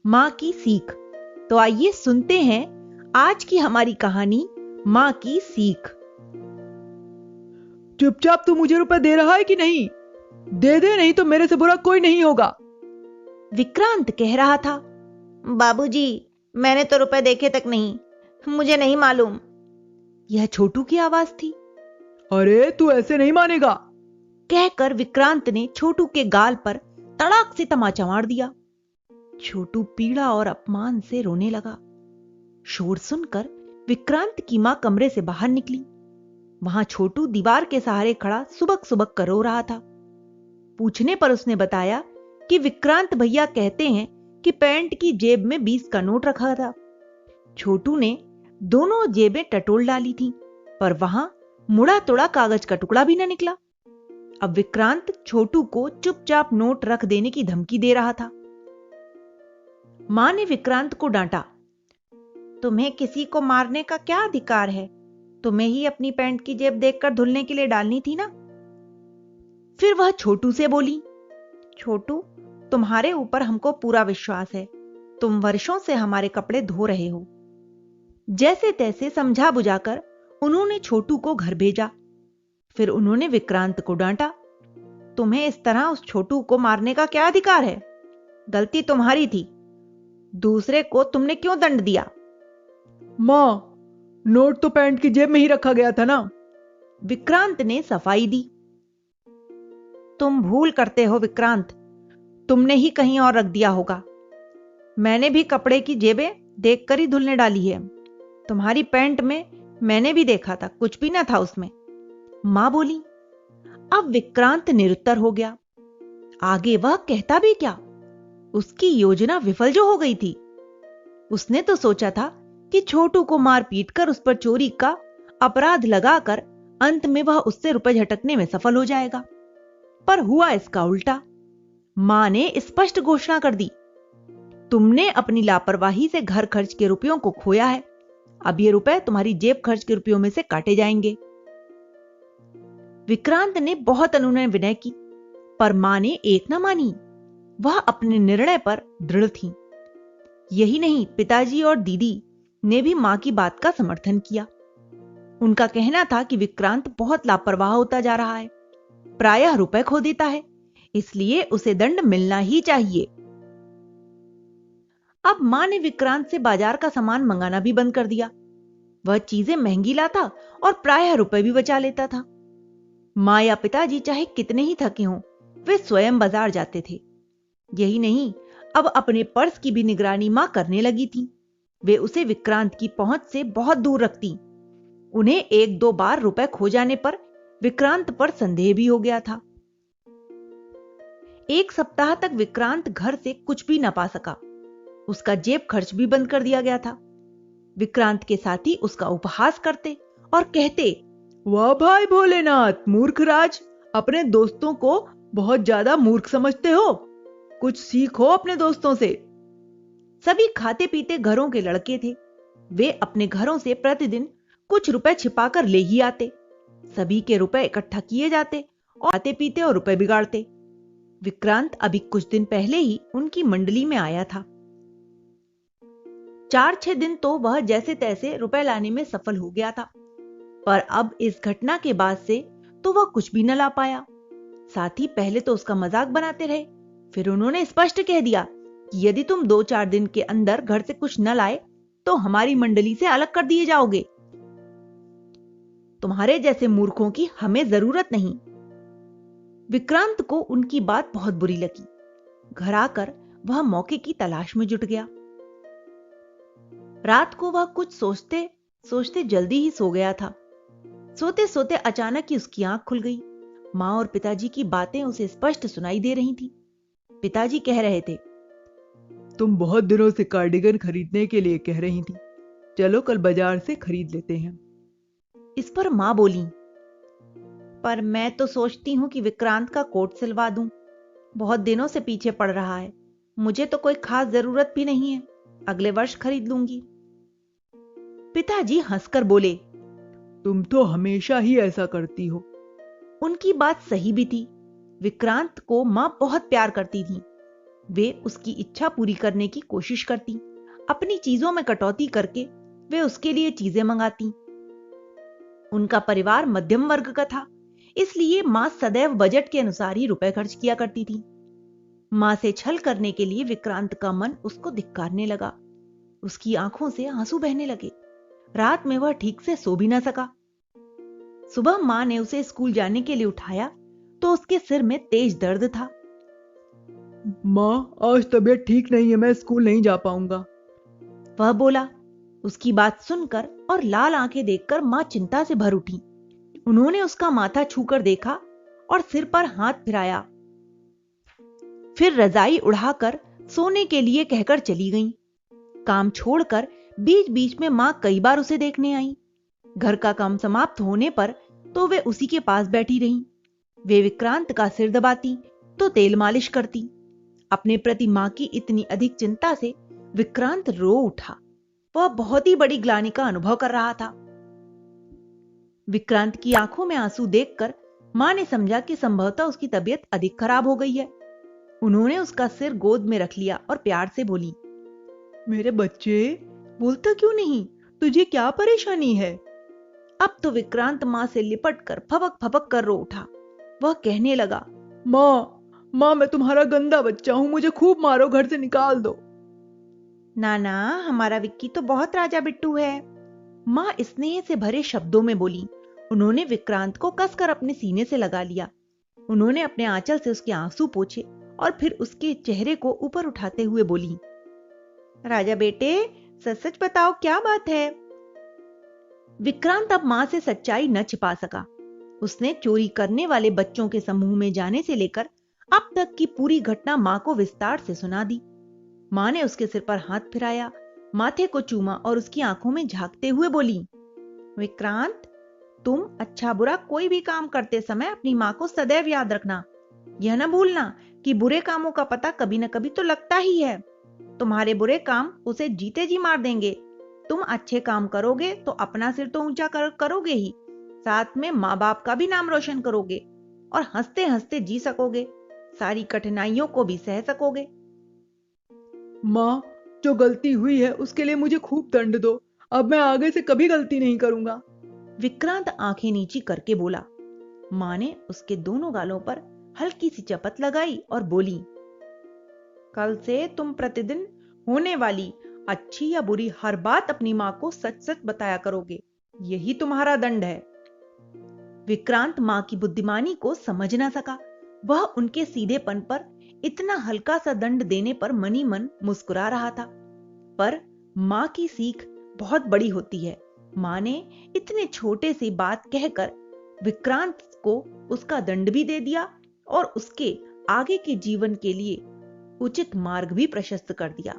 माँ की सीख। तो आइए सुनते हैं आज की हमारी कहानी, माँ की सीख। चुपचाप तू मुझे रुपए दे रहा है कि नहीं? दे दे, नहीं तो मेरे से बुरा कोई नहीं होगा। विक्रांत कह रहा था। बाबूजी, मैंने तो रुपए देखे तक नहीं, मुझे नहीं मालूम। यह छोटू की आवाज थी। अरे तू ऐसे नहीं मानेगा। कहकर विक्रांत ने छोटू के गाल पर तड़ाक से तमाचा मार दिया। छोटू पीड़ा और अपमान से रोने लगा। शोर सुनकर विक्रांत की मां कमरे से बाहर निकली। वहां छोटू दीवार के सहारे खड़ा सुबक सुबक कर रो रहा था। पूछने पर उसने बताया कि विक्रांत भैया कहते हैं कि पैंट की जेब में 20 का नोट रखा था। छोटू ने दोनों जेबें टटोल डाली थी, पर वहां मुड़ा तोड़ा कागज का टुकड़ा भी न निकला। अब विक्रांत छोटू को चुपचाप नोट रख देने की धमकी दे रहा था। मां ने विक्रांत को डांटा। तुम्हें किसी को मारने का क्या अधिकार है? तुम्हें ही अपनी पैंट की जेब देखकर धुलने के लिए डालनी थी ना। फिर वह छोटू से बोली, छोटू, तुम्हारे ऊपर हमको पूरा विश्वास है। तुम वर्षों से हमारे कपड़े धो रहे हो। जैसे तैसे समझा बुझाकर उन्होंने छोटू को घर भेजा। फिर उन्होंने विक्रांत को डांटा। तुम्हें इस तरह उस छोटू को मारने का क्या अधिकार है? गलती तुम्हारी थी, दूसरे को तुमने क्यों दंड दिया? मां, नोट तो पैंट की जेब में ही रखा गया था ना। विक्रांत ने सफाई दी। तुम भूल करते हो विक्रांत, तुमने ही कहीं और रख दिया होगा। मैंने भी कपड़े की जेबें देखकर ही धुलने डाली है। तुम्हारी पैंट में मैंने भी देखा था, कुछ भी ना था उसमें। मां बोली। अब विक्रांत निरुत्तर हो गया। आगे वह कहता भी क्या? उसकी योजना विफल जो हो गई थी। उसने तो सोचा था कि छोटू को मार पीट कर उस पर चोरी का अपराध लगाकर अंत में वह उससे रुपए झटकने में सफल हो जाएगा, पर हुआ इसका उल्टा। मां ने स्पष्ट घोषणा कर दी, तुमने अपनी लापरवाही से घर खर्च के रुपयों को खोया है। अब ये रुपए तुम्हारी जेब खर्च के रुपयों में से काटे जाएंगे। विक्रांत ने बहुत अनुनय विनय की, पर मां ने एक न मानी। वह अपने निर्णय पर दृढ़ थी। यही नहीं, पिताजी और दीदी ने भी मां की बात का समर्थन किया। उनका कहना था कि विक्रांत बहुत लापरवाह होता जा रहा है, प्रायः रुपए खो देता है, इसलिए उसे दंड मिलना ही चाहिए। अब मां ने विक्रांत से बाजार का सामान मंगाना भी बंद कर दिया। वह चीजें महंगी लाता और प्रायः रुपए भी बचा लेता था। मां या पिताजी चाहे कितने ही थके हों, वे स्वयं बाजार जाते थे। यही नहीं, अब अपने पर्स की भी निगरानी मां करने लगी थी। वे उसे विक्रांत की पहुंच से बहुत दूर रखती। उन्हें एक दो बार रुपए खो जाने पर विक्रांत पर संदेह भी हो गया था। एक सप्ताह तक विक्रांत घर से कुछ भी न पा सका। उसका जेब खर्च भी बंद कर दिया गया था। विक्रांत के साथी उसका उपहास करते और कहते, वाह भाई भोलेनाथ, मूर्ख राज, अपने दोस्तों को बहुत ज्यादा मूर्ख समझते हो। कुछ सीखो अपने दोस्तों से। सभी खाते पीते घरों के लड़के थे। वे अपने घरों से प्रतिदिन कुछ रुपए छिपाकर ले ही आते। सभी के रुपए इकट्ठा किए जाते और खाते पीते और रुपए बिगाड़ते। विक्रांत अभी कुछ दिन पहले ही उनकी मंडली में आया था। 4-6 दिन तो वह जैसे तैसे रुपए लाने में सफल हो गया था, पर अब इस घटना के बाद से तो वह कुछ भी न ला पाया। साथ ही पहले तो उसका मजाक बनाते रहे, फिर उन्होंने स्पष्ट कह दिया कि यदि तुम 2-4 दिन के अंदर घर से कुछ न लाए तो हमारी मंडली से अलग कर दिए जाओगे। तुम्हारे जैसे मूर्खों की हमें जरूरत नहीं। विक्रांत को उनकी बात बहुत बुरी लगी। घर आकर वह मौके की तलाश में जुट गया। रात को वह कुछ सोचते सोचते जल्दी ही सो गया था। सोते सोते अचानक ही उसकी आंख खुल गई। मां और पिताजी की बातें उसे स्पष्ट सुनाई दे रही थी। पिताजी कह रहे थे, तुम बहुत दिनों से कार्डिगन खरीदने के लिए कह रही थी, चलो कल बाजार से खरीद लेते हैं। इस पर मां बोली, पर मैं तो सोचती हूं कि विक्रांत का कोट सिलवा दूं। बहुत दिनों से पीछे पड़ रहा है। मुझे तो कोई खास जरूरत भी नहीं है, अगले वर्ष खरीद लूंगी। पिताजी हंसकर बोले, तुम तो हमेशा ही ऐसा करती हो। उनकी बात सही भी थी। विक्रांत को मां बहुत प्यार करती थी। वे उसकी इच्छा पूरी करने की कोशिश करती। अपनी चीजों में कटौती करके वे उसके लिए चीजें मंगाती। उनका परिवार मध्यम वर्ग का था, इसलिए मां सदैव बजट के अनुसार ही रुपए खर्च किया करती थी। मां से छल करने के लिए विक्रांत का मन उसको धिक्कारने लगा। उसकी आंखों से आंसू बहने लगे। रात में वह ठीक से सो भी न सका। सुबह मां ने उसे स्कूल जाने के लिए उठाया तो उसके सिर में तेज दर्द था। माँ, आज तबीयत ठीक नहीं है, मैं स्कूल नहीं जा पाऊंगा, वह बोला। उसकी बात सुनकर और लाल आंखें देखकर मां चिंता से भर उठी। उन्होंने उसका माथा छूकर देखा और सिर पर हाथ फिराया। फिर रजाई उड़ाकर सोने के लिए कहकर चली गईं। काम छोड़कर बीच बीच में मां कई बार उसे देखने आई। घर का काम समाप्त होने पर तो वे उसी के पास बैठी रहीं। वे विक्रांत का सिर दबाती तो तेल मालिश करती। अपने प्रति मां की इतनी अधिक चिंता से विक्रांत रो उठा। वह बहुत ही बड़ी ग्लानि का अनुभव कर रहा था। विक्रांत की आंखों में आंसू देखकर मां ने समझा कि संभवतः उसकी तबीयत अधिक खराब हो गई है। उन्होंने उसका सिर गोद में रख लिया और प्यार से बोली, मेरे बच्चे, बोलता क्यों नहीं? तुझे क्या परेशानी है? अब तो विक्रांत मां से लिपट कर फपक फपक कर रो उठा। वह कहने लगा, माँ, मैं तुम्हारा गंदा बच्चा हूं, मुझे खूब मारो, घर से निकाल दो। नाना, हमारा विक्की तो बहुत राजा बिट्टू है, मां स्नेह से भरे शब्दों में बोली। उन्होंने विक्रांत को कसकर अपने सीने से लगा लिया। उन्होंने अपने आंचल से उसके आंसू पोंछे और फिर उसके चेहरे को ऊपर उठाते हुए बोली, राजा बेटे, सच सच बताओ, क्या बात है? विक्रांत अब मां से सच्चाई न छिपा सका। उसने चोरी करने वाले बच्चों के समूह में जाने से लेकर अब तक की पूरी घटना मां को विस्तार से सुना दी। मां ने उसके सिर पर हाथ फिराया, माथे को चूमा और उसकी आंखों में झांकते हुए बोली, विक्रांत, तुम अच्छा बुरा कोई भी काम करते समय अपनी मां को सदैव याद रखना। यह न भूलना कि बुरे कामों का पता कभी न कभी तो लगता ही है। तुम्हारे बुरे काम उसे जीते जी मार देंगे। तुम अच्छे काम करोगे तो अपना सिर तो ऊंचा करोगे ही, साथ में माँ बाप का भी नाम रोशन करोगे और हंसते हंसते जी सकोगे, सारी कठिनाइयों को भी सह सकोगे। माँ, जो गलती हुई है उसके लिए मुझे खूब दंड दो। अब मैं आगे से कभी गलती नहीं करूंगा। विक्रांत आंखें नीची करके बोला। मां ने उसके दोनों गालों पर हल्की सी चपत लगाई और बोली, कल से तुम प्रतिदिन होने वाली अच्छी या बुरी हर बात अपनी मां को सच सच बताया करोगे। यही तुम्हारा दंड है। विक्रांत मां की बुद्धिमानी को समझ ना सका। वह उनके सीधेपन पर इतना हल्का सा दंड देने पर मनी मन मुस्कुरा रहा था। पर मां की सीख बहुत बड़ी होती है। मां ने इतने छोटे सी बात कहकर विक्रांत को उसका दंड भी दे दिया और उसके आगे के जीवन के लिए उचित मार्ग भी प्रशस्त कर दिया।